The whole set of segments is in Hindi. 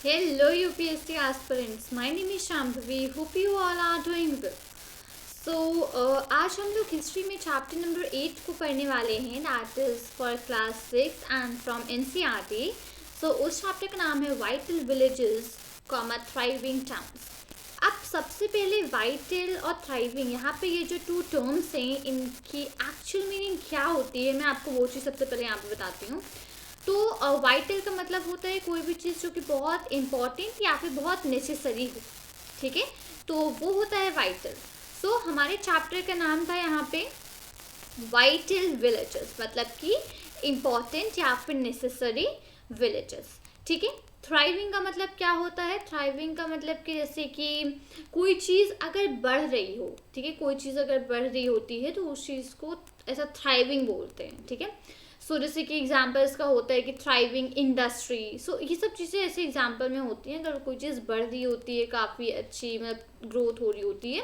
Hello UPSC aspirants, my name is Shambhavi. Hope you all are doing well. आज हम लोग हिस्ट्री में चैप्टर नंबर 8 को पढ़ने वाले हैं, that is for class 6 and from NCERT. उस चैप्टर का नाम है vital villages comma thriving towns. अब सबसे पहले वाइटल और थ्राइविंग, यहाँ पे ये जो टू टर्म्स हैं इनकी एक्चुअल मीनिंग क्या होती है, मैं आपको वो चीज़ सबसे पहले यहाँ पे बताती हूँ. तो वाइटल का मतलब होता है कोई भी चीज़ जो कि बहुत इम्पॉर्टेंट या फिर बहुत नेसेसरी हो, ठीक है, तो वो होता है वाइटल. हमारे चैप्टर का नाम था यहाँ पे वाइटल विलेजेस, मतलब कि इम्पॉर्टेंट या फिर नेसेसरी विलेजेस, ठीक है. थ्राइविंग का मतलब क्या होता है? थ्राइविंग का मतलब कि जैसे कि कोई चीज़ अगर बढ़ रही हो, ठीक है, कोई चीज़ अगर बढ़ रही होती है तो उस चीज़ को ऐसा थ्राइविंग बोलते हैं, ठीक है. जैसे कि एग्जाम्पल्स का होता है कि थ्राइविंग इंडस्ट्री, ये सब चीज़ें ऐसे एग्जाम्पल में होती हैं. अगर कोई चीज़ बढ़ रही होती है, काफ़ी अच्छी मतलब ग्रोथ हो रही होती है,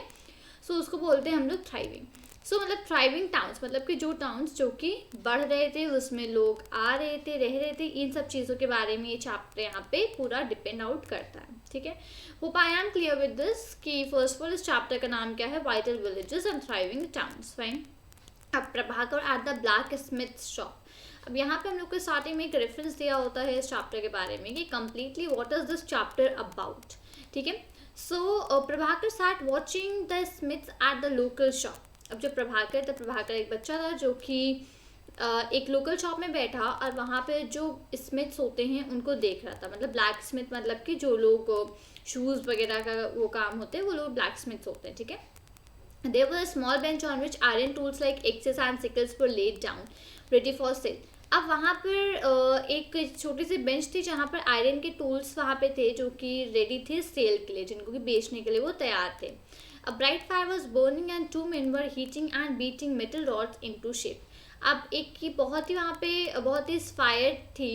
उसको बोलते हैं हम लोग थ्राइविंग. मतलब थ्राइविंग टाउन्स मतलब कि जो टाउन्स जो कि बढ़ रहे थे, उसमें लोग आ रहे थे, रह रहे थे, इन सब चीज़ों के बारे में ये चैप्टर यहाँ पे पूरा डिपेंड आउट करता है, ठीक है. Hope I am clear with this कि फर्स्ट ऑफ ऑल इस चैप्टर का नाम क्या है, vital villages and thriving towns. Fine. अब Prabhakar at the blacksmith shop. अब यहाँ पे हम लोग को स्टार्टिंग में एक रेफरेंस दिया होता है इस चैप्टर के बारे में कि completely what is this chapter about, ठीक है. Prabhakar start watching the Smiths at the local shop. अब जो प्रभाकर था, प्रभाकर एक बच्चा था जो कि एक लोकल शॉप में बैठा और वहाँ पे जो स्मिथ्स होते हैं उनको देख रहा था. मतलब ब्लैक स्मिथ मतलब कि जो लोग शूज़ वगैरह का वो काम होते हैं, वो लोग ब्लैक स्मिथ्स होते हैं, ठीक है. There was a small bench on which iron tools like axes and sickles were laid down, ready for sale. अब वहाँ पर एक छोटी सी बेंच थी जहाँ पर आयरन के टूल्स वहाँ पे थे जो कि रेडी थे सेल के लिए, जिनको कि बेचने के लिए वो तैयार थे. A bright fire was burning and two men were heating and beating metal rods into shape. अब एक की बहुत ही वहाँ पे बहुत ही फायर थी,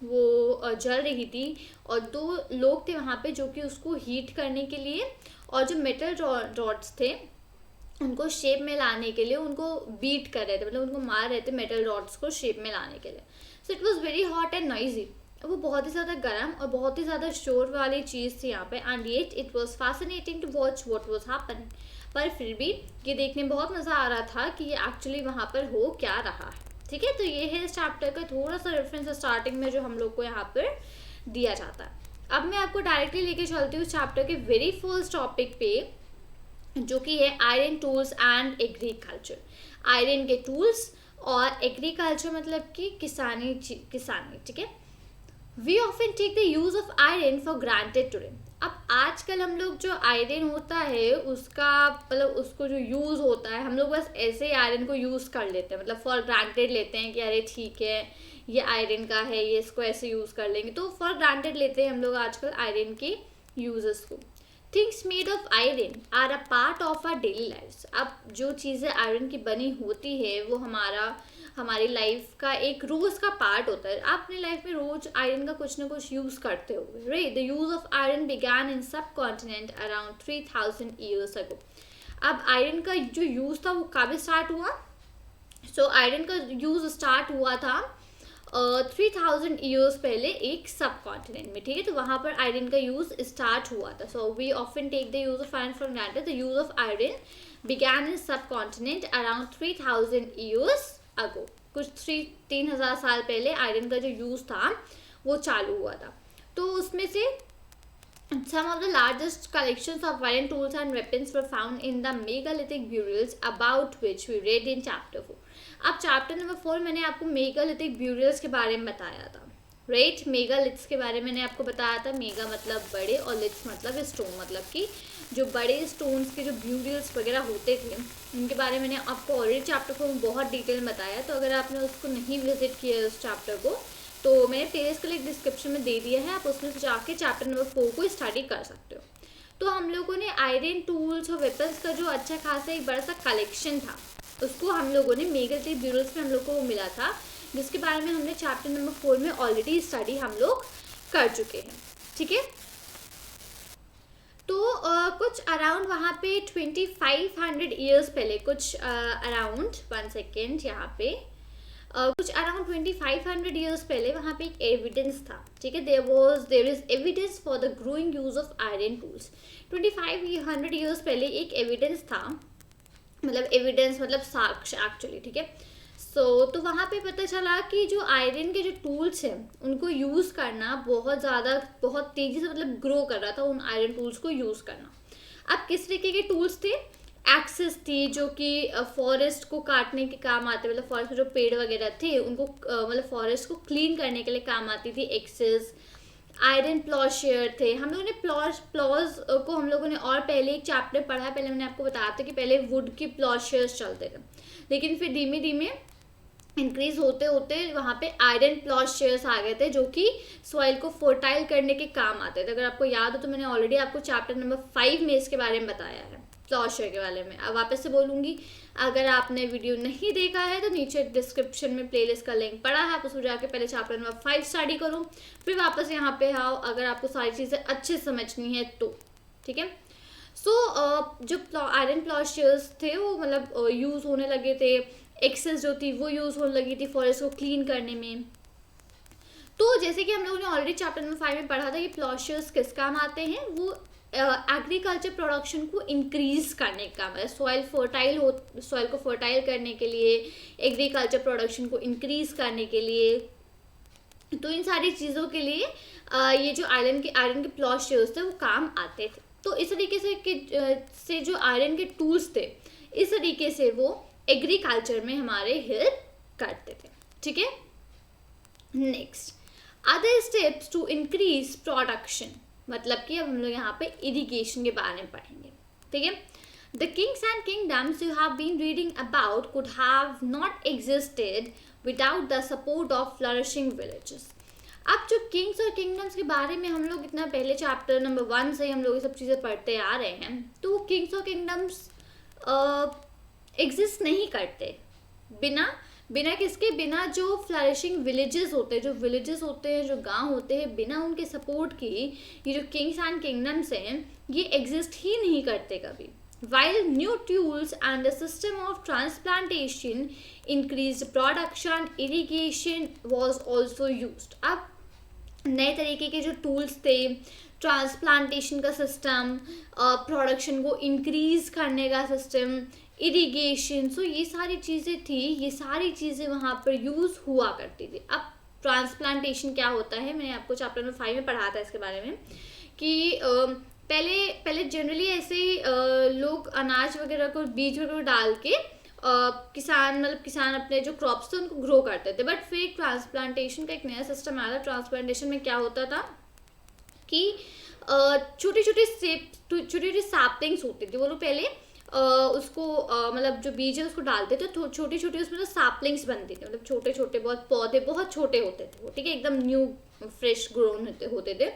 वो जल रही थी और दो लोग थे वहाँ पे जो कि उसको हीट करने के लिए और जो मेटल रॉड्स थे उनको शेप में लाने के लिए उनको बीट कर रहे थे, मतलब उनको मार रहे थे मेटल रॉड्स को शेप में लाने के लिए. It was very hot and noisy. वो बहुत ही ज़्यादा गर्म और बहुत ही ज़्यादा शोर वाली चीज़ थी यहाँ पे. And yet it was fascinating to watch what was happening. पर फिर भी ये देखने में बहुत मज़ा आ रहा था कि ये एक्चुअली वहाँ पर हो क्या रहा है, ठीक है. तो ये है इस चैप्टर का थोड़ा सा रेफरेंस स्टार्टिंग में जो हम लोग को यहाँ पर दिया जाता है. अब मैं आपको डायरेक्टली लेके चलती हूँ चैप्टर के वेरी फर्स्ट टॉपिक पे, जो कि है iron tools and agriculture. Iron के टूल्स और एग्रीकल्चर मतलब कि किसानी, ठीक है. We often take the use of iron for granted today. अब आजकल हम लोग जो आयरन होता है उसका मतलब उसको जो यूज़ होता है, हम लोग बस ऐसे ही आयरन को यूज़ कर लेते हैं, मतलब फॉर ग्रांटेड लेते हैं कि अरे ठीक है ये आयरन का है, ये इसको ऐसे यूज़ कर लेंगे, तो फॉर ग्रांटेड लेते हैं हम लोग आजकल आयरन के यूजेस को. Things made of iron are a part of our daily life. अब जो चीज़ें आयरन की बनी होती है वो हमारी लाइफ का एक रोज़ का पार्ट होता है. आप अपनी लाइफ में रोज आयरन का कुछ ना कुछ यूज़ करते हो, right. The use of iron began in subcontinent around 3000 years ago. अब आयरन का जो यूज़ था वो कब स्टार्ट हुआ? आयरन का यूज़ स्टार्ट हुआ था 3000 ईयर्स पहले एक सब कॉन्टिनेंट में, ठीक है. तो वहाँ पर आयरन का यूज़ स्टार्ट हुआ था. We often take the use of iron for granted. The use of iron began in subcontinent around 3000 years ago. कुछ 3000 साल पहले आयरन का जो यूज़ था वो चालू हुआ था. तो उसमें से some of the largest collections of iron tools and weapons were found in the megalithic burials about which we read in chapter 4. अब चैप्टर नंबर 4 मैंने आपको मेगालिथिक ब्यूरियल्स के बारे में बताया था, राइट. मेगालिथ्स के बारे में मैंने आपको बताया था. मेगा मतलब बड़े और लिथ्स मतलब स्टोन, मतलब कि जो बड़े स्टोन्स के जो ब्यूरियल्स वगैरह होते थे उनके बारे में मैंने आपको ऑलरेडी चैप्टर 4 में बहुत डिटेल में बताया. तो अगर आपने उसको नहीं विजिट किया उस चैप्टर को तो मैंने प्लेलिस्ट का लिंक डिस्क्रिप्शन में दे दिया है, आप उसमें से जाके चैप्टर नंबर 4 को स्टडी कर सकते हो. तो हम लोगों ने आयरन टूल्स और वेपन्स का जो अच्छा खासा एक बड़ा सा कलेक्शन था उसको हम लोगों ने मेगालिथिक ब्यूरियल्स में हम लोग को मिला था, जिसके बारे में हमने चैप्टर नंबर 4 में ऑलरेडी स्टडी हम लोग कर चुके हैं, ठीक है. तो कुछ अराउंड वहाँ पे 2500 ईयर्स पहले, कुछ अराउंड 1 सेकेंड यहाँ पे कुछ अराउंड 2500 ईयर्स पहले वहाँ पे एक एविडेंस था, ठीक है, there is evidence for the growing use of iron tools. 2500 years पहले एक एविडेंस था, मतलब एविडेंस मतलब साक्ष्य एक्चुअली, ठीक है। तो वहाँ पे पता चला कि जो आयरन के जो टूल्स हैं उनको यूज़ करना बहुत ज़्यादा, बहुत तेज़ी से मतलब ग्रो कर रहा था उन आयरन टूल्स को यूज़ करना। अब किस तरीके के टूल्स थे? एक्सेस थी जो कि फॉरेस्ट को काटने के काम आते, मतलब फॉरेस्ट में जो पेड़ वगैरह थे उनको मतलब फॉरेस्ट को क्लीन करने के लिए काम आती थी एक्सेस। आयरन प्लॉशेयर थे। हम लोगों ने प्लॉज को हम लोगों ने और पहले एक चैप्टर पढ़ा है, पहले मैंने आपको बताया था कि पहले वुड के प्लॉशेयर्स चलते थे, लेकिन फिर धीमे धीमे इंक्रीज होते होते वहाँ पे आयरन प्लॉशेयर्स आ गए थे जो कि सॉइल को फर्टाइल करने के काम आते थे। अगर आपको याद हो तो मैंने ऑलरेडी आपको चैप्टर नंबर 5 में इसके बारे में बताया है, प्लॉशेयर के बारे में। अब वापस से बोलूँगी, अगर आपने वीडियो नहीं देखा है तो नीचे डिस्क्रिप्शन में प्लेलिस्ट का लिंक पड़ा है, आप उसमें जाके पहले चैप्टर नंबर 5 स्टडी करो, फिर वापस यहाँ पे आओ अगर आपको सारी चीज़ें अच्छे से समझनी है तो, ठीक है। जो आयरन प्लॉशेयर्स थे वो मतलब यूज़ होने लगे थे, एक्सेस जो थी वो यूज़ होने लगी थी फॉरेस्ट को क्लीन करने में। तो जैसे कि हम लोगों ने ऑलरेडी चैप्टर नंबर 5 में पढ़ा था कि प्लॉशेयर्स किस काम आते हैं, वो एग्रीकल्चर प्रोडक्शन को इंक्रीज करने का काम है। सॉइल को फर्टाइल करने के लिए, एग्रीकल्चर प्रोडक्शन को इंक्रीज करने के लिए, तो इन सारी चीज़ों के लिए ये जो आयरन के प्लॉशेयर्स थे वो काम आते थे। तो इस तरीके से जो आयरन के टूल्स थे, इस तरीके से वो एग्रीकल्चर में हमारे हेल्प करते थे, ठीक है। Next, other steps to increase production, मतलब कि अब हम लोग यहाँ पे इरिगेशन के बारे में पढ़ेंगे, ठीक है। The kings and kingdoms you have been reading about could have not existed without the support of flourishing villages. अब जो किंग्स और किंगडम्स के बारे में हम लोग इतना पहले चैप्टर नंबर 1 से हम लोग ये सब चीज़ें पढ़ते आ रहे हैं, तो वो किंग्स और किंगडम्स एग्जिस्ट नहीं करते बिना किसके, बिना जो फ्लरिशिंग विलेजेस होते हैं, जो गांव होते हैं, बिना उनके सपोर्ट की ये जो किंग्स एंड किंगडम्स हैं ये एग्जिस्ट ही नहीं करते कभी। While new tools and the system of transplantation increased production, irrigation was also used. अब नए तरीके के जो टूल्स थे, ट्रांसप्लांटेशन का सिस्टम, प्रोडक्शन को इंक्रीज करने का सिस्टम, इरिगेशन, सो ये सारी चीज़ें थी, ये सारी चीज़ें वहाँ पर यूज़ हुआ करती थी। अब ट्रांसप्लांटेशन क्या होता है, मैंने आपको चैप्टर नंबर 5 में पढ़ा था इसके बारे में कि पहले जनरली ऐसे ही लोग अनाज वगैरह को, बीज वगैरह डाल के किसान अपने जो क्रॉप्स थे उनको ग्रो करते थे। बट फिर ट्रांसप्लांटेशन का एक नया सिस्टम आया था। ट्रांसप्लांटेशन में क्या होता था कि छोटी छोटी सैपलिंग्स होती थी, वो लोग पहले उसको मतलब जो बीज है उसको डालते थे, तो छोटी छोटी उसमें तो सैपलिंग्स बनती थी, मतलब छोटे छोटे बहुत पौधे बहुत छोटे होते थे वो, ठीक है, एकदम न्यू फ्रेश ग्रोन होते थे।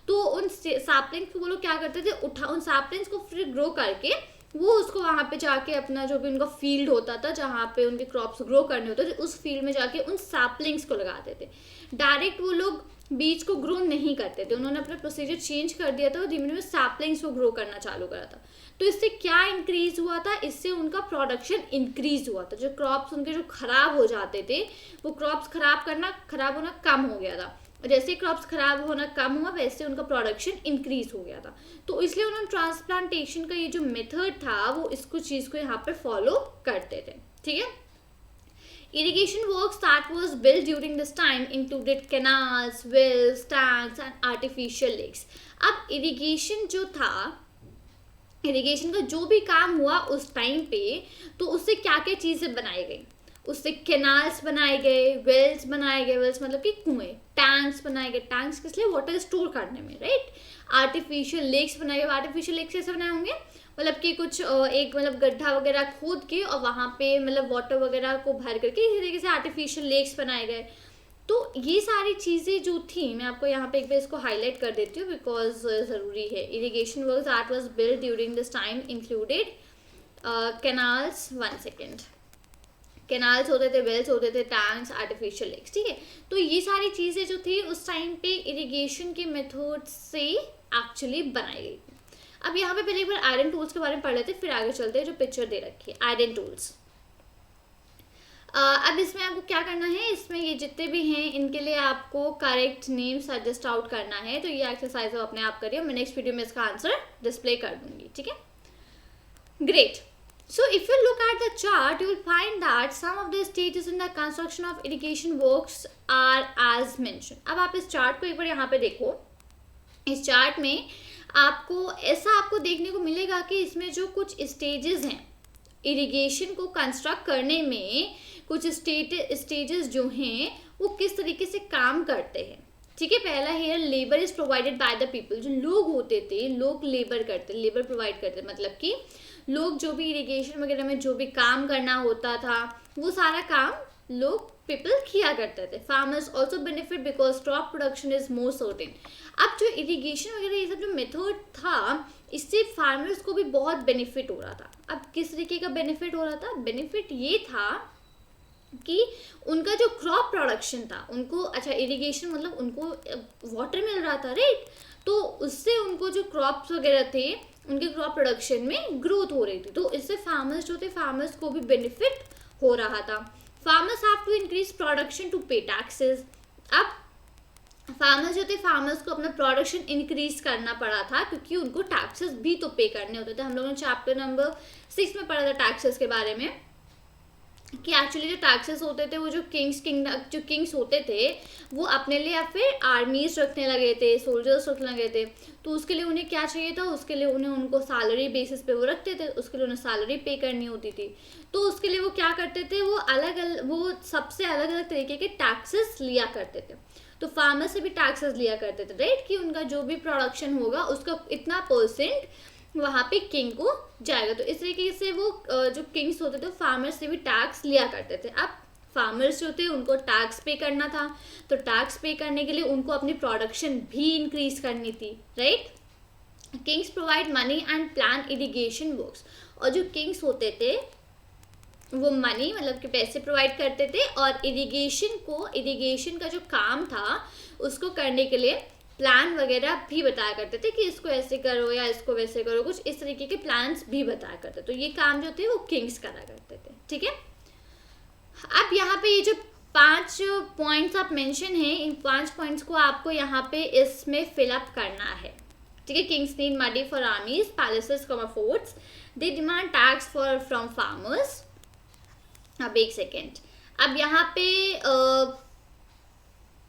तो उन सैपलिंग्स को वो लोग क्या करते थे, उन सैपलिंग्स को फिर ग्रो करके वो उसको वहाँ पे जाके अपना जो भी उनका फील्ड होता था जहाँ पे उनके क्रॉप्स ग्रो करने होते थे, उस फील्ड में जाके उन सैपलिंग्स को लगाते थे। डायरेक्ट वो लोग बीज को ग्रो नहीं करते थे, उन्होंने अपना प्रोसीजर चेंज कर दिया था और धीमे धीमे सैपलिंग्स को ग्रो करना चालू करा था। तो इससे क्या इंक्रीज हुआ था, इससे उनका प्रोडक्शन इंक्रीज हुआ था। जो क्रॉप्स उनके जो खराब हो जाते थे वो क्रॉप्स खराब होना कम हो गया था। जैसे क्रॉप्स खराब होना कम हुआ वैसे उनका प्रोडक्शन इंक्रीज हो गया था। तो इसलिए उन्होंने ट्रांसप्लांटेशन का ये जो मेथड था वो इसको चीज़ को यहाँ पर फॉलो करते थे, ठीक है। Irrigation works that was built during this time included canals, wells, tanks and artificial lakes. अब इरिगेशन का जो भी काम हुआ उस टाइम पे, तो उससे क्या क्या चीज़ें बनाई गई, उससे कैनाल्स बनाए गए, वेल्स बनाए गए, वेल्स मतलब कि कुएं, टैंक्स बनाए गए, टैंक्स किस लिए, वाटर स्टोर करने में, राइट। आर्टिफिशियल लेक्स बनाए गए। आर्टिफिशियल लेक्स कैसे बनाए होंगे, मतलब कि कुछ एक मतलब गड्ढा वगैरह खोद के और वहाँ पे मतलब वाटर वगैरह को भर करके इसी तरीके से आर्टिफिशियल लेक्स बनाए गए। तो ये सारी चीज़ें जो थी, मैं आपको यहाँ पे एक बार इसको हाईलाइट कर देती हूँ बिकॉज ज़रूरी है। Irrigation works that was build during this time included canals, 1 second, canals होते थे, वेल्स होते थे, टैंक्स, आर्टिफिशियल लेक्स, ठीक है। तो ये सारी चीज़ें जो थी उस टाइम पे इरिगेशन के मेथड से एक्चुअली बनाई गई थी। अब यहाँ पे पहले एक बार आयरन टूल्स के बारे में पढ़ लेते हैं, फिर आगे चलते हैं। जो पिक्चर दे रखी है आयरन टूल्स। अब इसमें आपको क्या करना है, इसमें ये जितने भी हैं इनके लिए आपको करेक्ट नेम सजेस्ट आउट करना है। तो ये एक्सरसाइज आप अपने आप करिए, मैं नेक्स्ट वीडियो में इसका आंसर डिस्प्ले कर दूंगी, ठीक है। Great. So if you look at the chart, you will find that some of the stages in the construction of irrigation works are as mentioned. अब आप इस चार्ट को एक बार यहाँ पे देखो। इस चार्ट में आपको देखने को मिलेगा कि इसमें जो कुछ स्टेजेस हैं इरिगेशन को कंस्ट्रक्ट करने में, कुछ स्टेजेस जो हैं वो किस तरीके से काम करते हैं, ठीक है। पहला here labour is provided by the people. जो लोग होते थे, लोग लेबर प्रोवाइड करते, मतलब कि लोग जो भी इरिगेशन वगैरह में जो भी काम करना होता था वो सारा काम लोग पीपल किया करते थे। Farmers also benefit because crop production is more certain. अब जो इरिगेशन वगैरह ये सब जो मेथड था, इससे फार्मर्स को भी बहुत बेनिफिट हो रहा था। अब किस तरीके का बेनिफिट हो रहा था? बेनिफिट ये था कि उनका जो क्रॉप प्रोडक्शन था, उनको अच्छा इरिगेशन मतलब उनको वाटर मिल रहा था, राइट। तो उससे उनको जो क्रॉप्स वगैरह थे उनके क्रॉप प्रोडक्शन में ग्रोथ हो रही थी। तो इससे फार्मर्स जो थे, फार्मर्स को भी बेनिफिट हो रहा था। Farmers have to increase production to pay taxes. अब फार्मर्स जो थे, फार्मर्स को अपना प्रोडक्शन इंक्रीज करना पड़ा था क्योंकि उनको टैक्सेस भी तो पे करने होते थे। हम लोगों ने चैप्टर नंबर 6 में पढ़ा था टैक्सेस के बारे में कि एक्चुअली जो टैक्सेस होते थे वो जो किंग्स होते थे वो अपने लिए या फिर आर्मीज रखने लगे थे, सोल्जर्स रखने लगे थे। तो उसके लिए उन्हें क्या चाहिए था? उसके लिए उनको सैलरी बेसिस पे वो रखते थे, उसके लिए उन्हें सैलरी पे करनी होती थी। तो उसके लिए वो क्या करते थे, वो सबसे अलग अलग तरीके के टैक्सेस लिया करते थे। तो फार्मर से भी टैक्सेस लिया करते थे, राइट, कि उनका जो भी प्रोडक्शन होगा उसका इतना परसेंट वहाँ पे किंग को जाएगा। तो इस तरीके से वो जो किंग्स होते थे फार्मर्स से भी टैक्स लिया करते थे। अब फार्मर्स जो थे उनको टैक्स पे करना था, तो टैक्स पे करने के लिए उनको अपनी प्रोडक्शन भी इंक्रीज करनी थी, right. Kings provide money and plan irrigation works. और जो किंग्स होते थे वो मनी मतलब कि पैसे प्रोवाइड करते थे और इरिगेशन का जो काम था उसको करने के लिए प्लान वगैरह भी बताया करते थे कि इसको ऐसे करो या इसको वैसे करो, कुछ इस तरीके के प्लान्स भी बताया करते। तो ये काम जो थे वो किंग्स करा करते थे, ठीक है। अब यहाँ पे ये जो 5 पॉइंट्स आप मेंशन हैं, इन 5 पॉइंट्स को आपको यहाँ पे इसमें फिलअप करना है, ठीक है। Kings need money for आर्मीज, palaces, forts, they demand tax from farmers. अब एक सेकेंड, अब यहाँ पे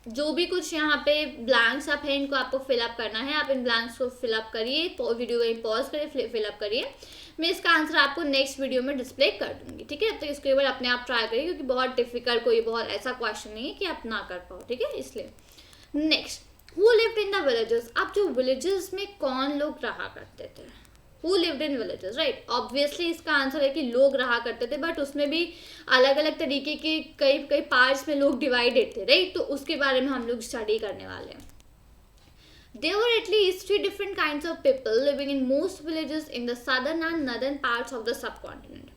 जो भी कुछ यहाँ पे ब्लैंक्स आप हैं इनको आपको फिलअप करना है। आप इन ब्लैंक्स को फिलअप करिए, वीडियो को पॉज करिए, फिलअप करिए। मैं इसका आंसर आपको नेक्स्ट वीडियो में डिस्प्ले कर दूंगी, ठीक है। तो इसको एक बार अपने आप ट्राई करिए क्योंकि बहुत डिफिकल्ट, कोई बहुत ऐसा क्वेश्चन नहीं है कि आप ना कर पाओ, ठीक है, इसलिए। Next, who lived in the villages. अब जो विलेजेस में कौन लोग रहा करते थे? Who lived in villages, right. Obviously इसका आंसर है कि लोग रहा करते थे, बट उसमें भी अलग अलग तरीके के कई पार्ट्स में लोग डिवाइडेड थे, राइट। तो उसके बारे में हम लोग स्टडी करने वाले हैं। There were at least 3 different kinds of people living in most villages in the southern and northern parts of the subcontinent.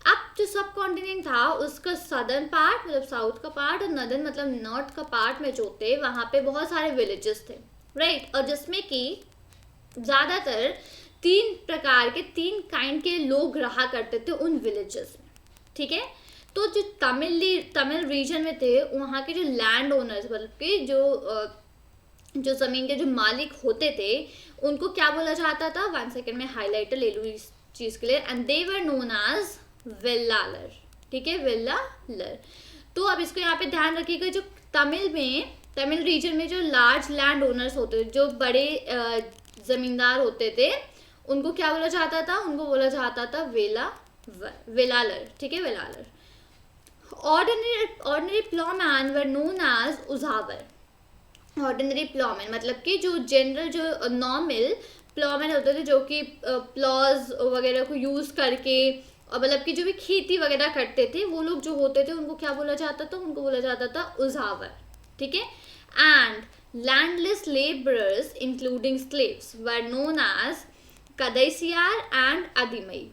अब जो सब कॉन्टिनेंट था उसका सदर्न पार्ट मतलब साउथ का पार्ट और नॉर्दर्न मतलब नॉर्थ का पार्ट में जो थे वहाँ पे बहुत सारे विलेजेस थे, राइट। और जिसमें कि ज़्यादातर 3 प्रकार के 3 काइंड के लोग रहा करते थे उन विलेजेस में, ठीक है। तो जो तमिल रीजन में थे वहाँ के जो लैंड ओनर्स मतलब कि जो ज़मीन के जो मालिक होते थे उनको क्या बोला जाता था? 1 सेकेंड में हाईलाइटर ले लूँ इस चीज़ के लिए। And they were known as Vellalar, ठीक है, वेल्लालर। तो अब इसको यहाँ पे ध्यान रखिएगा, जो तमिल रीजन में जो लार्ज लैंड ओनर्स होते थे, जो बड़े ज़मींदार होते थे, उनको क्या बोला जाता था? उनको बोला जाता था वेलालर, ठीक है, Vellalar. Ordinary ploughman were known as Uzhavar. Ordinary ploughman मतलब कि जो जनरल जो नॉर्मल प्लॉमैन होते थे जो कि प्लॉज वगैरह को यूज़ करके और मतलब कि जो भी खेती वगैरह करते थे वो लोग जो होते थे उनको क्या बोला जाता था? उनको बोला जाता था उजावर, ठीक है। And landless labourers including slaves were known as Kadaisiyar and Adimai.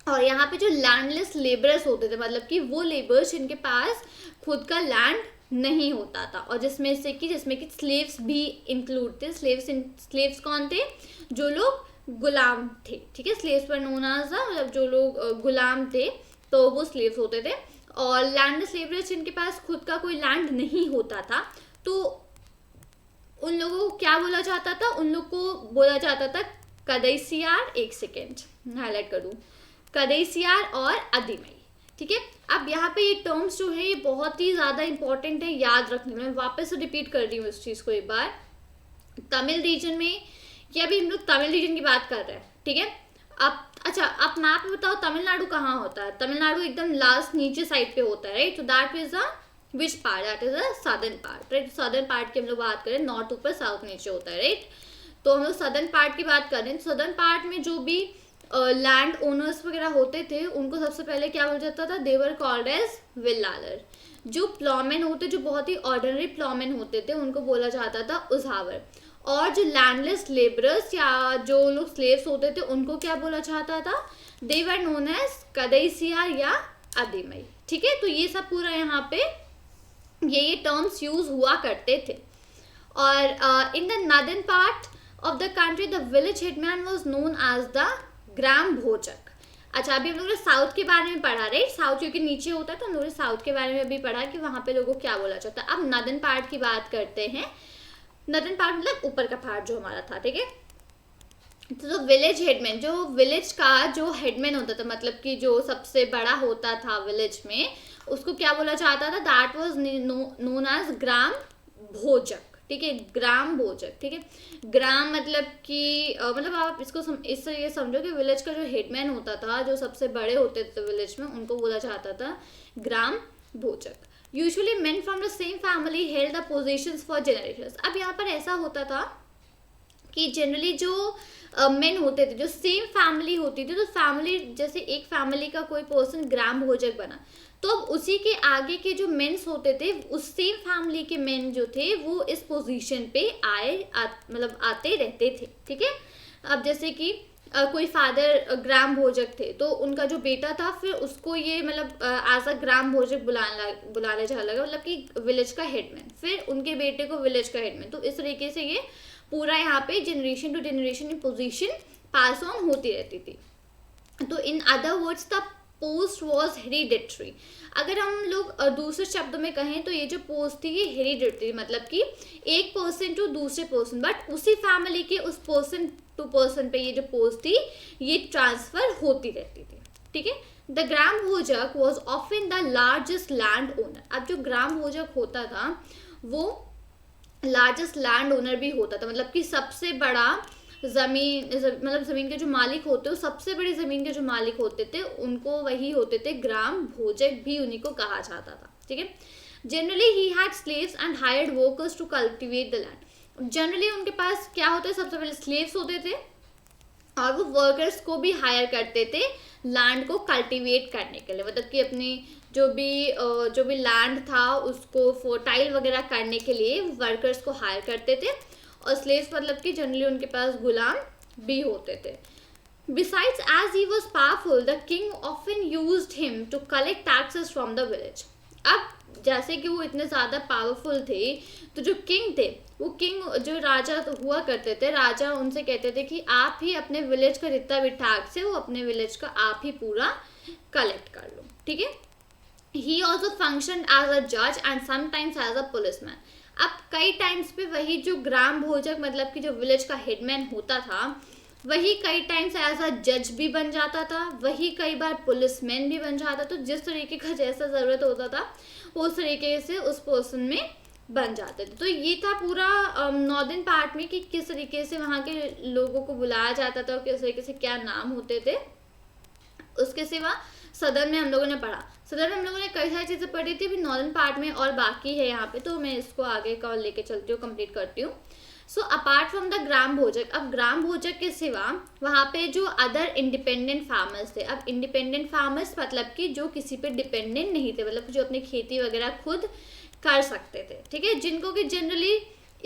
और यहाँ पे जो लैंडलेस लेबरर्स होते थे मतलब कि वो लेबर्स जिनके पास खुद का लैंड नहीं होता था और जिसमें कि स्लेव्स भी इंक्लूड थे। स्लेव्स कौन थे? जो लोग गुलाम थे, ठीक है। स्लेव्स पर नोन एज मतलब जो लोग गुलाम थे तो वो स्लेव्स होते थे। और लैंडलेस लेबरर्स जिनके पास खुद का कोई लैंड नहीं होता था, तो उन लोगों को क्या बोला जाता था, उन लोग को बोला जाता था कदैसियार, एक सेकेंड हाईलाइट करूँ, कदैसियार और अदीमई। ठीक है, अब यहाँ पे ये टर्म्स जो है ये बहुत ही ज़्यादा इंपॉर्टेंट है याद रखने में। मैं वापस से रिपीट कर रही हूँ इस चीज़ को एक बार। तमिल रीजन में, ये अभी हम लोग तमिल रीजन की बात कर रहे हैं, ठीक है। अब अच्छा, आप मैप में बताओ तमिलनाडु कहाँ होता है? तमिलनाडु एकदम लास्ट नीचे साइड पे होता है, राइट। तो that is the which part? That is the southern part, right. Southern part की हम लोग बात करें, नॉर्थ ऊपर साउथ नीचे होता है, राइट। तो हम लोग सदर्न पार्ट की बात कर रहे हैं। सदर्न पार्ट में जो भी लैंड ओनर्स वगैरह होते थे उनको सबसे पहले क्या बोला जाता था? दे वर कॉल्ड एज विल्लालर। जो प्लॉमेन होते, जो बहुत ही ऑर्डिनरी प्लॉमेन होते थे, उनको बोला जाता था उजावर। और जो लैंडलेस लेबरर्स या जो लोग स्लेव्स होते थे उनको क्या बोला जाता था? दे वर नोन एज कदैसियार या अदीमई। ठीक है, तो ये सब पूरा यहाँ पे ये टर्म्स यूज हुआ करते थे। और in the northern part of the country the village headman was known as the Grama Bhojaka. अच्छा, अभी हम लोगों ने साउथ के बारे में पढ़ा, राइट। साउथ क्योंकि नीचे होता है तो हम लोगों ने साउथ के बारे में भी पढ़ा कि वहाँ पे लोगों को क्या बोला जाता है। अब नॉर्दर्न पार्ट की बात करते हैं। नॉर्दर्न पार्ट मतलब ऊपर का पार्ट जो हमारा था, ठीक है। तो विलेज हेडमैन, जो विलेज का जो हेडमैन होता था, मतलब कि जो सबसे बड़ा होता था विलेज में, उसको क्या बोला जाता था? That was known as gram भोजक। ठीक है, ग्राम भोजक। ठीक है, ग्राम मतलब कि मतलब आप इसको इस तरीके से समझो कि विलेज का जो हेडमैन होता था, जो सबसे बड़े होते थे विलेज में, उनको बोला जाता था ग्राम भोजक। Usually main from the same family held the positions for generations. अब यहाँ पर ऐसा होता था कि जनरली जो मेन होते थे, जो सेम फैमिली होती थी, तो फैमिली जैसे एक फैमिली का कोई पर्सन ग्राम भोजक बना, तो अब उसी के आगे के जो मेंस होते थे, उस सेम फैमिली के मेन जो थे वो इस पोजीशन पे मतलब आते रहते थे। ठीक है, अब जैसे कि कोई फादर ग्राम भोजक थे तो उनका जो बेटा था फिर उसको ये मतलब एज अ ग्राम भोजक बुलाने जा लगा, मतलब कि विलेज का हेडमैन, फिर उनके बेटे को विलेज का हेडमैन। तो इस तरीके से ये पूरा यहाँ पे generation to generation position pass on होती रहती थी। तो in other words the post was hereditary. अगर हम लोग दूसरे शब्दों में कहें तो ये जो पोस्ट थी ये हेरिडिटरी, मतलब कि एक पर्सन टू दूसरे पर्सन, बट उसी फैमिली के उस पर्सन टू पर्सन पे ये जो पोस्ट थी ये ट्रांसफर होती रहती थी। ठीक है, the Grama Bhojak was often the largest land owner. अब जो ग्राम भोजक होता था वो लार्जेस्ट लैंड ओनर भी होता था, मतलब कि सबसे बड़ा मतलब जमीन के जो मालिक होते, सबसे बड़ी जमीन के जो मालिक होते थे उनको वही होते थे ग्राम भोजक, भी उन्हीं को कहा जाता था। ठीक है, generally he had slaves and hired workers to cultivate the land. Generally उनके पास क्या होता है, सबसे पहले स्लेव्स होते थे और वो वर्कर्स को भी हायर करते थे लैंड को कल्टिवेट करने के लिए, मतलब कि अपनी जो भी लैंड था उसको फर्टाइल वगैरह करने के लिए वर्कर्स को हायर करते थे। और स्लेव्स मतलब कि जनरली उनके पास गुलाम भी होते थे। Besides as he was powerful the king often used him to collect taxes from the village. अब जैसे कि वो इतने ज़्यादा पावरफुल थे तो जो किंग थे, वो किंग जो राजा हुआ करते थे, राजा उनसे कहते थे कि आप ही अपने विलेज का जितना भी टैक्स है वो अपने विलेज का आप ही पूरा कलेक्ट कर लो। ठीक है, he also function as a जज and sometimes as a policeman. अब कई टाइम्स पे वही जो ग्राम भोजक मतलब कि जो विलेज का हेडमैन होता था वही कई टाइम्स एज अ जज भी बन जाता था, वही कई बार पुलिसमैन भी बन जाता था। तो जिस तरीके का जैसा ज़रूरत होता था उस तरीके से उस पर्सन में बन जाते थे। तो ये था पूरा नॉर्दर्न पार्ट में कि किस तरीके से वहाँ के लोगों को बुलाया जाता था और किस तरीके से क्या नाम होते थे। उसके सिवा सदर्न में हम लोगों ने पढ़ा, सदर्न में हम लोगों ने कई सारी चीज़ें पढ़ी थी, अभी नॉर्दर्न पार्ट में और बाकी है यहाँ पे, तो मैं इसको आगे का लेके चलती हूँ, कंप्लीट करती हूँ। So apart from the Grama भोजक, अब ग्राम भोजक के सिवा वहाँ पे जो अदर इंडिपेंडेंट फार्मर्स थे। अब इंडिपेंडेंट फार्मर्स मतलब कि जो किसी पे डिपेंडेंट नहीं थे, मतलब जो अपनी खेती वगैरह खुद कर सकते थे। ठीक है, जिनको कि जनरली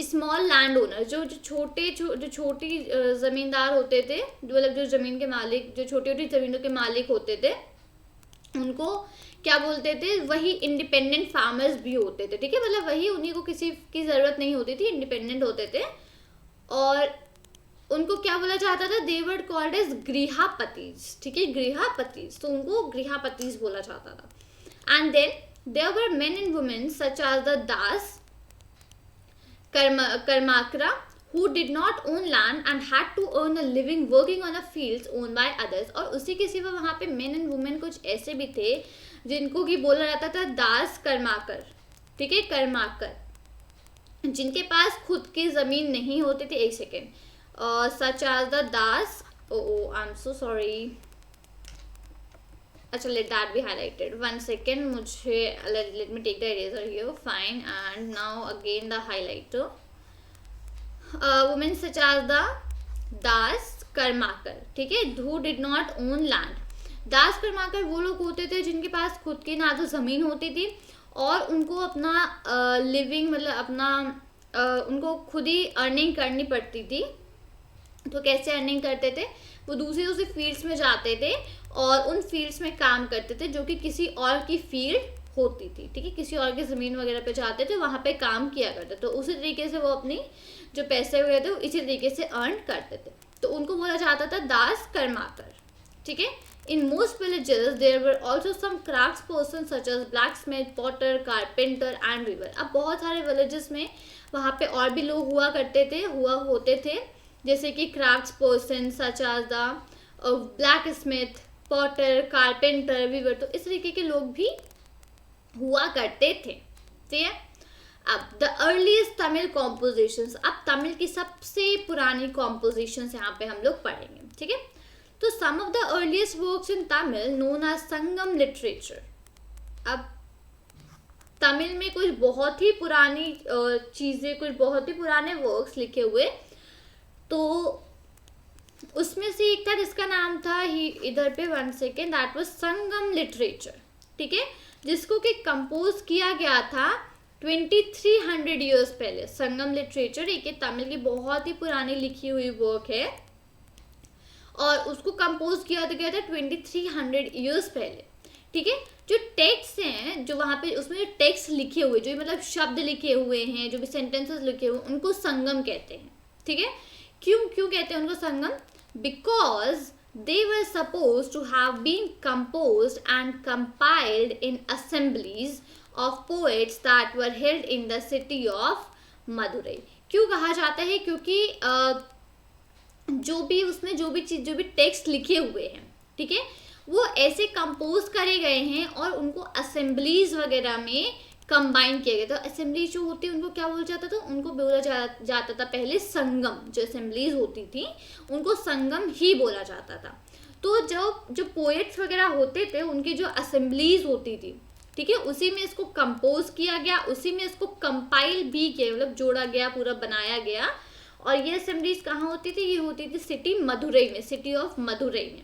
स्मॉल लैंड ओनर जो छोटी ज़मींदार होते थे, मतलब जो ज़मीन के मालिक, जो छोटी छोटी ज़मीनों के मालिक होते थे, उनको क्या बोलते थे, वही इंडिपेंडेंट फार्मर्स भी होते थे। ठीक है, मतलब वही उन्हीं को किसी की ज़रूरत नहीं होती थी, इंडिपेंडेंट होते थे। और उनको क्या बोला जाता था, दे वर कॉल्ड एज गृहपतिज। ठीक है, गृहपतिज, तो उनको गृहपतिज बोला जाता था। And then there were men and women such as the Das, Karmakra, who did not own land and had to earn a living working on the fields owned by others. और उसी के सिवा वहाँ पे men and women कुछ ऐसे भी थे जिनको कि बोला जाता था दास कर्माकर, ठीक है, कर्माकर, जिनके पास खुद की ज़मीन नहीं होती थी. एक second, such as the Dasa, oh I am so sorry, अच्छा, let that be highlighted. 1 second, मुझे let me take the eraser here. Fine. And now again the highlighter. Women such as the Dasa Karmakara, ठीक है, who did not own land. Dasa Karmakara वो लोग होते थे जिनके पास खुद की ना तो ज़मीन होती थी और उनको अपना लिविंग मतलब अपना उनको खुद ही अर्निंग करनी पड़ती थी. तो कैसे अर्निंग करते थे, वो दूसरी फील्ड्स में जाते थे और उन फील्ड्स में काम करते थे जो कि किसी और की फील्ड होती थी, ठीक है, किसी और की ज़मीन वगैरह पे जाते थे, वहाँ पे काम किया करते. तो उसी तरीके से वो अपनी जो पैसे वगैरह थे वो इसी तरीके से अर्न करते थे. तो उनको बोला जाता था दास कर्माकर, ठीक है. In most villages there were also some craftspersons such as blacksmith, potter, carpenter and weaver. अब बहुत सारे villages में वहाँ पे और भी लोग हुआ होते थे जैसे कि craftsperson such as the blacksmith, potter, carpenter, weaver. तो इस तरीके के लोग भी हुआ करते थे, ठीक है. अब the earliest Tamil compositions, अब तमिल की सबसे पुरानी compositions यहाँ पे हम लोग पढ़ेंगे, ठीक है. तो some of the earliest works in Tamil known as Sangam literature. अब तमिल में कुछ बहुत ही पुरानी चीज़ें, कुछ बहुत ही पुराने वर्क्स लिखे हुए. तो उसमें से एक था जिसका नाम था ही इधर पे 1 second, that was Sangam literature, ठीक है, जिसको कि कंपोज किया गया था 2300 ईयर्स पहले. संगम लिटरेचर एक तमिल की बहुत ही पुरानी लिखी हुई वर्क है और उसको कंपोज किया गया था 2300 ईयर्स पहले, ठीक है. जो टेक्स्ट हैं जो वहाँ पे उसमें जो टेक्स्ट लिखे हुए, जो मतलब शब्द लिखे हुए हैं, जो भी सेंटेंसेस लिखे हुए, उनको संगम कहते हैं, ठीक है. क्यों कहते हैं उनको Sangam? Because they were suppose to have been composed and compiled in assemblies of poets that were held in the city of Madurai. क्यों कहा जाता है? क्योंकि जो भी टेक्स्ट लिखे हुए हैं, ठीक है, वो ऐसे कंपोज करे गए हैं और उनको असेंबलीज वगैरह में कंबाइन किया गया. तो असेंबली जो होती है उनको क्या बोला जाता था? उनको बोला जाता था पहले संगम. जो असेंबलीज होती थी उनको संगम ही बोला जाता था. तो जो पोएट्स वगैरह होते थे उनकी जो असेंबलीज होती थी, ठीक है, उसी में इसको कंपोज किया गया, उसी में इसको कंपाइल भी किया, मतलब जोड़ा गया, पूरा बनाया गया. और ये असेंबलीज कहाँ होती थी? ये होती थी सिटी मदुरई में, सिटी ऑफ मदुरई में.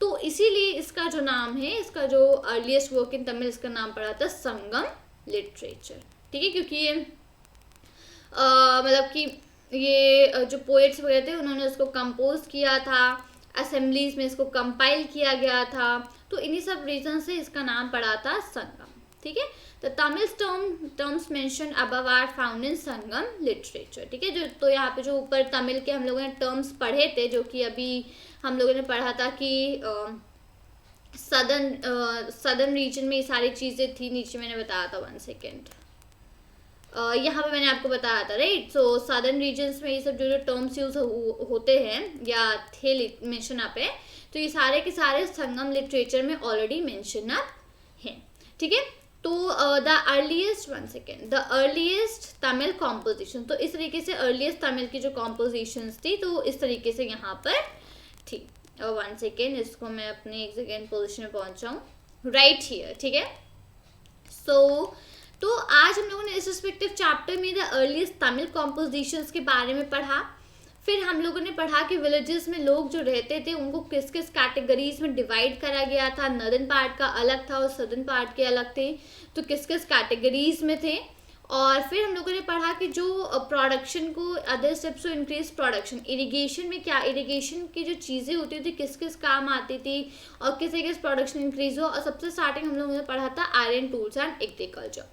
तो इसीलिए इसका जो नाम है, इसका जो अर्लीस्ट वर्क इन तमिल, इसका नाम पड़ा था संगम लिटरेचर, ठीक है. क्योंकि ये मतलब कि ये जो पोएट्स वगैरह थे उन्होंने इसको कंपोज किया था, असेंबलीज में इसको कंपाइल किया गया था. तो इन्हीं सब रीजन से इसका नाम पड़ा था संगम, ठीक है. The Tamil terms mentioned above are found in Sangam literature, ठीक है. जो तो यहाँ पे जो ऊपर तमिल के हम लोगों ने टर्म्स पढ़े थे, जो कि अभी हम लोगों ने पढ़ा था कि सदर्न रीजन में ये सारी चीज़ें थी. नीचे मैंने बताया था 1 सेकेंड, यहाँ पे मैंने आपको बताया था, राइट. सो सदर्न रीजन्स में ये सब जो टर्म्स यूज होते हैं या थे मेंशन अप है, तो ये सारे के सारे संगम लिटरेचर में ऑलरेडी मेंशन अप हैं, ठीक है. तो द अर्लीस्ट तमिल कॉम्पोजिशन, तो इस तरीके से अर्लीस्ट तमिल की जो कॉम्पोजिशंस थी तो इस तरीके से यहाँ पर थी. 1 सेकेंड, इसको मैं अपनी एक सेकेंड पोजिशन में पहुँचाऊँ, राइट हियर, ठीक है. तो आज हम लोगों ने इस रिस्पेक्टिव चैप्टर में द अर्लीस्ट तमिल कॉम्पोजिशंस के बारे में पढ़ा. फिर हम लोगों ने पढ़ा कि विलेजेस में लोग जो रहते थे उनको किस किस कैटेगरीज में डिवाइड करा गया था. नॉर्दर्न पार्ट का अलग था और सदर्न पार्ट के अलग थे, तो किस किस कैटेगरीज में थे. और फिर हम लोगों ने पढ़ा कि जो प्रोडक्शन को other steps to increase production, irrigation में क्या, इरिगेशन की जो चीज़ें होती थी किस किस काम आती थी और किस किस प्रोडक्शन इंक्रीज हो. और सबसे स्टार्टिंग हम लोगों ने पढ़ा था आयरन टूल्स एंड एग्रीकल्चर.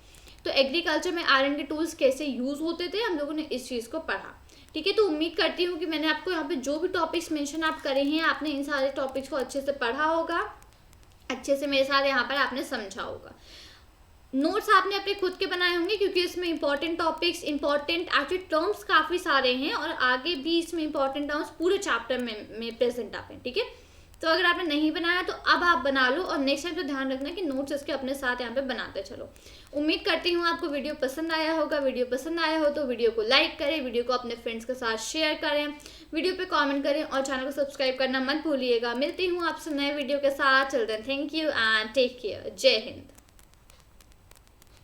तो एग्रीकल्चर में आयरन के टूल्स कैसे यूज़ होते थे, हम लोगों ने इस चीज़ को पढ़ा, ठीक है. तो उम्मीद करती हूँ कि मैंने आपको यहाँ पे जो भी टॉपिक्स मेंशन आप करे हैं, आपने इन सारे टॉपिक्स को अच्छे से पढ़ा होगा, अच्छे से मेरे साथ यहाँ पर आपने समझा होगा. नोट्स आपने अपने खुद के बनाए होंगे क्योंकि इसमें important topics, important actually terms काफ़ी सारे हैं और आगे भी इसमें इंपॉर्टेंट टर्म्स पूरे चैप्टर में प्रेजेंट आप हैं, ठीक है। तो अगर आपने नहीं बनाया तो अब आप बना लो और नेक्स्ट टाइम तो ध्यान रखना कि नोट्स इसके अपने साथ यहाँ पे बनाते चलो। उम्मीद करती हूँ आपको वीडियो पसंद आया होगा। वीडियो पसंद आया हो तो वीडियो को लाइक करें, वीडियो को अपने फ्रेंड्स के साथ शेयर करें, वीडियो पे कमेंट करें और चैनल को सब्सक्राइब करना मत भूलिएगा। मिलती हूँ आपसे नए वीडियो के साथ। चल then, thank you and take care. जय हिंद।